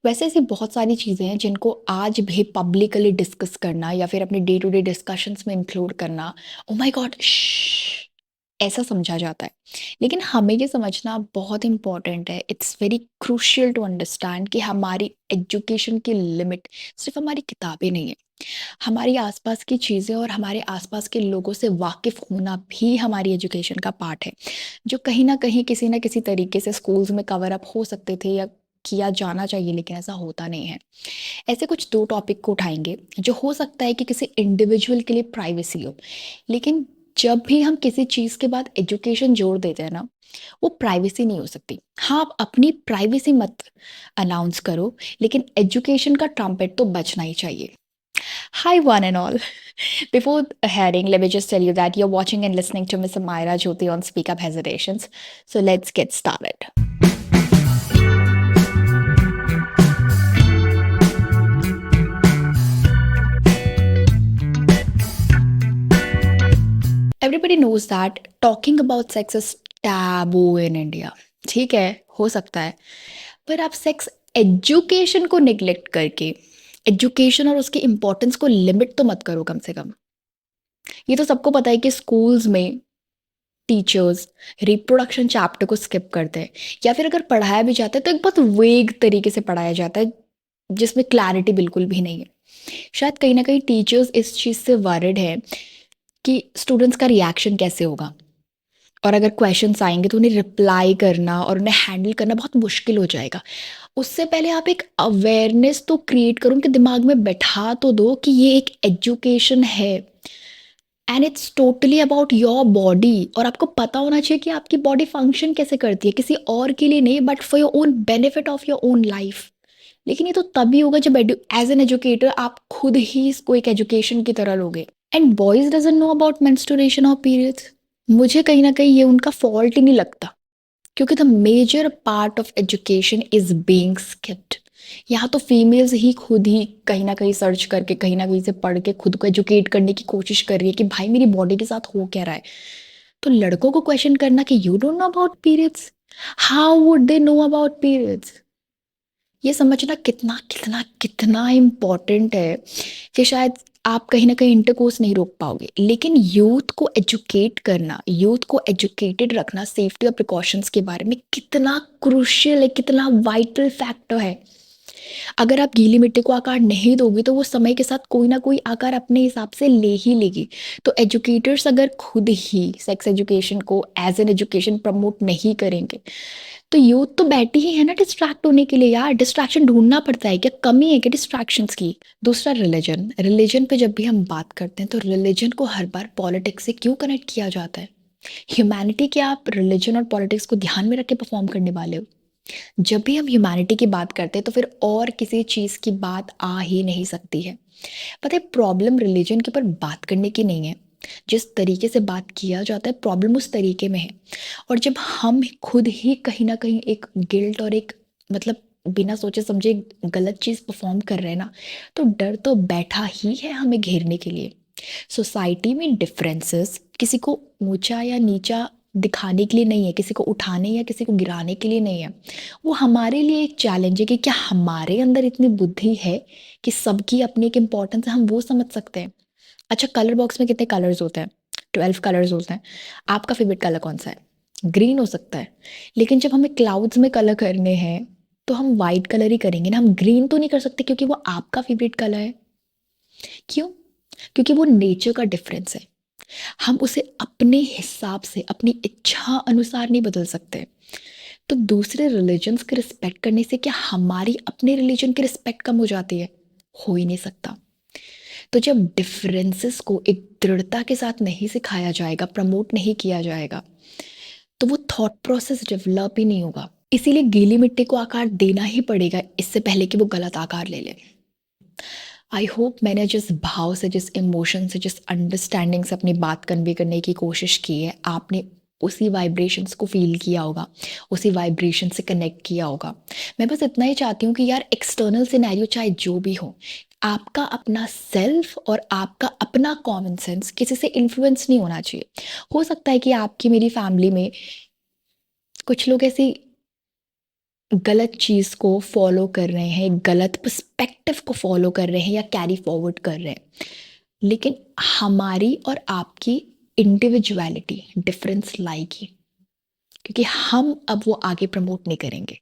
वैसे ऐसी बहुत सारी चीज़ें हैं जिनको आज भी पब्लिकली डिस्कस करना या फिर अपने डे टू डे डिस्कशंस में इंक्लूड करना, ओह माय गॉड ऐसा समझा जाता है। लेकिन हमें ये समझना बहुत इम्पोर्टेंट है, it's very crucial to understand कि हमारी एजुकेशन की लिमिट सिर्फ हमारी किताबें नहीं है। हमारी आसपास की चीज़ें और हमारे आसपास के लोगों से वाकिफ़ होना भी हमारी एजुकेशन का पार्ट है, जो कहीं न कहीं किसी न किसी तरीके से स्कूल्स में कवर अप हो सकते थे या किया जाना चाहिए, लेकिन ऐसा होता नहीं है। ऐसे कुछ 2 टॉपिक को उठाएँगे, जो हो सकता है कि किसी इंडिविजुअल के लिए प्राइवेसी हो, लेकिन जब भी हम किसी चीज़ के बाद एजुकेशन जोड़ देते हैं ना, वो प्राइवेसी नहीं हो सकती। हाँ, आप अपनी प्राइवेसी मत अनाउंस करो, लेकिन एजुकेशन का ट्रम्पेट तो बजना ही चाहिए। Hi, one and all. Before heading, let me just tell you that you're watching and listening to Miss Amira Jyoti on Speak Up Hesitations. So let's get started. Everybody knows that talking about sex is taboo in India. ठीक है, हो सकता है, पर आप sex education को neglect करके education और उसकी इम्पोर्टेंस को लिमिट तो मत करो कम से कम। ये तो सबको पता है कि स्कूल्स में टीचर्स रिप्रोडक्शन चैप्टर को स्किप करते हैं, या फिर अगर पढ़ाया भी जाता है तो एक बहुत वेग तरीके से पढ़ाया जाता है, जिसमें क्लैरिटी बिल्कुल भी नहीं है। शायद कहीं ना कहीं टीचर्स इस चीज़ से वरिड है कि स्टूडेंट्स का रिएक्शन कैसे होगा, और अगर क्वेश्चंस आएंगे तो उन्हें रिप्लाई करना और उन्हें हैंडल करना बहुत मुश्किल हो जाएगा। उससे पहले आप एक अवेयरनेस तो क्रिएट करो, उनके दिमाग में बैठा तो दो कि ये एक एजुकेशन है and it's totally about your body, और आपको पता होना चाहिए कि आपकी बॉडी फंक्शन कैसे करती है, किसी और के लिए नहीं but for your own benefit of your own life. लेकिन ये तो तभी होगा जब एज एन एजुकेटर आप खुद ही इसको एक एजुकेशन की तरह लोगे। And boys doesn't know about menstruation और पीरियड्स। मुझे कहीं ना कहीं ये उनका फॉल्ट ही नहीं लगता, क्योंकि the major part of education is being skipped. यहाँ तो फीमेल्स ही खुद ही कहीं ना कहीं सर्च करके कहीं ना कहीं से पढ़ के खुद को एजुकेट करने की कोशिश कर रही है कि भाई मेरी बॉडी के साथ हो क्या रहा है। तो लड़कों को क्वेश्चन करना कि you don't know about periods, how would they know about periods, ये समझना कितना कितना कितना इम्पोर्टेंट है कि शायद आप कहीं ना कहीं इंटरकोर्स नहीं रोक पाओगे, लेकिन यूथ को एजुकेट करना, यूथ को एजुकेटेड रखना सेफ्टी और प्रिकॉशंस के बारे में कितना क्रूशियल है, कितना वाइटल फैक्टर है। अगर आप गीली मिट्टी को आकार नहीं दोगे तो वो समय के साथ कोई ना कोई आकार अपने हिसाब से ले ही लेगी। तो एजुकेटर्स अगर खुद ही सेक्स एजुकेशन को एज एन एजुकेशन प्रमोट नहीं करेंगे, तो यूथ तो बैठी ही है ना डिस्ट्रैक्ट होने के लिए। यार डिस्ट्रैक्शन ढूंढना पड़ता है, क्या कमी है क्या डिस्ट्रैक्शंस की। दूसरा रिलीजन, रिलीजन पे जब भी हम बात करते हैं तो रिलीजन को हर बार पॉलिटिक्स से क्यों कनेक्ट किया जाता है। ह्यूमैनिटी क्या आप रिलीजन और पॉलिटिक्स को ध्यान में रख के परफॉर्म करने वाले हो। जब भी हम ह्यूमैनिटी की बात करते हैं तो फिर और किसी चीज़ की बात आ ही नहीं सकती है। पता है प्रॉब्लम रिलीजन के ऊपर बात करने की नहीं है, जिस तरीके से बात किया जाता है प्रॉब्लम उस तरीके में है। और जब हम खुद ही कहीं ना कहीं एक गिल्ट और एक मतलब बिना सोचे समझे गलत चीज़ परफॉर्म कर रहे हैं ना, तो डर तो बैठा ही है हमें घेरने के लिए। सोसाइटी में डिफरेंसेस किसी को ऊंचा या नीचा दिखाने के लिए नहीं है, किसी को उठाने या किसी को गिराने के लिए नहीं है। वो हमारे लिए एक चैलेंज है कि क्या हमारे अंदर इतनी बुद्धि है कि सबकी अपनी एक इम्पोर्टेंस है, हम वो समझ सकते हैं। अच्छा, कलर बॉक्स में कितने कलर्स होते हैं? 12 कलर्स होते हैं। आपका फेवरेट कलर कौन सा है? ग्रीन हो सकता है, लेकिन जब हमें क्लाउड्स में कलर करने हैं तो हम वाइट कलर ही करेंगे ना, हम ग्रीन तो नहीं कर सकते क्योंकि वो आपका फेवरेट कलर है। क्यों? क्योंकि वो नेचर का डिफरेंस है। हम उसे अपने हिसाब से अपनी इच्छा अनुसार नहीं बदल सकते। तो दूसरे रिलीजन्स के रिस्पेक्ट करने से क्या हमारी अपने रिलीजन की रिस्पेक्ट कम हो जाती है? हो ही नहीं सकता। तो जब डिफरेंसेस को एक दृढ़ता के साथ नहीं सिखाया जाएगा, प्रमोट नहीं किया जाएगा, तो वो थॉट प्रोसेस डेवलप ही नहीं होगा। इसीलिए गीली मिट्टी को आकार देना ही पड़ेगा इससे पहले कि वो गलत आकार ले ले। आई होप मैंने जिस भाव से, जिस इमोशन से, जिस अंडरस्टैंडिंग से अपनी बात कन्वे करने की कोशिश की है, आपने उसी वाइब्रेशंस को फील किया होगा, उसी वाइब्रेशन से कनेक्ट किया होगा। मैं बस इतना ही चाहती हूँ कि यार एक्सटर्नल सिनेरियो चाहे जो भी हो, आपका अपना सेल्फ और आपका अपना कॉमन सेंस किसी से इन्फ्लुएंस नहीं होना चाहिए। हो सकता है कि आपकी मेरी फैमिली में कुछ लोग ऐसी गलत चीज़ को फॉलो कर रहे हैं, गलत पर्सपेक्टिव को फॉलो कर रहे हैं या कैरी फॉरवर्ड कर रहे हैं। लेकिन हमारी और आपकी इंडिविजुअलिटी डिफरेंस लाएगी, क्योंकि हम अब वो आगे प्रमोट नहीं करेंगे।